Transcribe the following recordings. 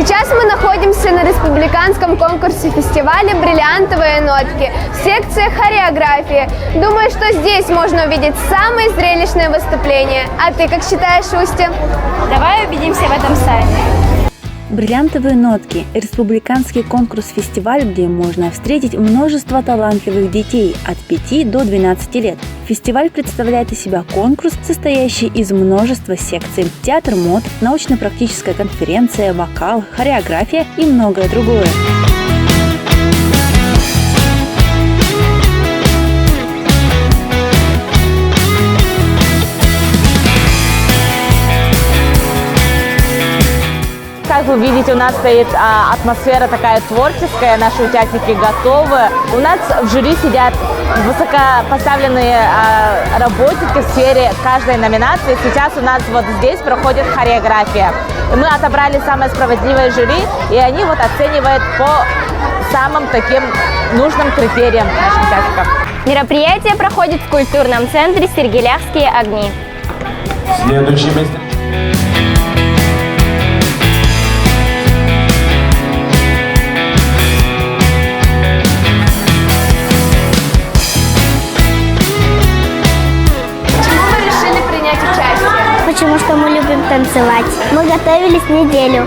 Сейчас мы находимся на республиканском конкурсе фестиваля «Бриллиантовые нотки» в секции хореографии. Думаю, что здесь можно увидеть самые зрелищные выступления. А ты как считаешь, Устья? Давай убедимся в этом сами. «Бриллиантовые нотки» – республиканский конкурс-фестиваль, где можно встретить множество талантливых детей от 5 до 12 лет. Фестиваль представляет из себя конкурс, состоящий из множества секций – театр мод, научно-практическая конференция, вокал, хореография и многое другое. Как вы видите, у нас стоит атмосфера такая творческая, наши участники готовы. У нас в жюри сидят высокопоставленные работники в сфере каждой номинации. Сейчас у нас вот здесь проходит хореография. И мы отобрали самое справедливое жюри, и они вот оценивают по самым таким нужным критериям наших участников. Мероприятие проходит в культурном центре «Сергеляхские огни». Следующий мастер. Потому что мы любим танцевать. Мы готовились неделю.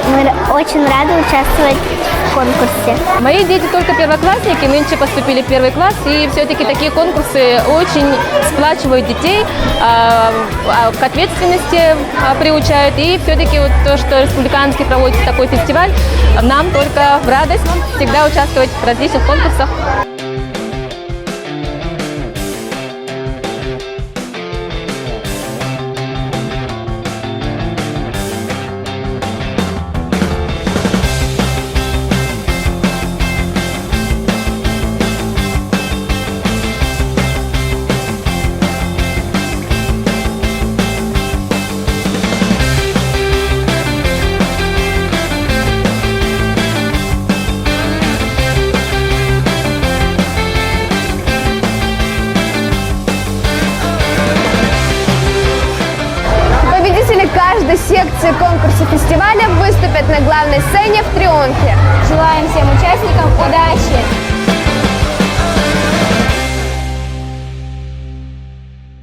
Мы очень рады участвовать в конкурсе. Мои дети только первоклассники, нынче поступили в первый класс, и все-таки такие конкурсы очень сплачивают детей, к ответственности приучают, и все-таки вот то, что республиканский проводит такой фестиваль, нам только в радость всегда участвовать в различных конкурсах. Каждой секции конкурса фестиваля выступят на главной сцене в триумфе. Желаем всем участникам удачи!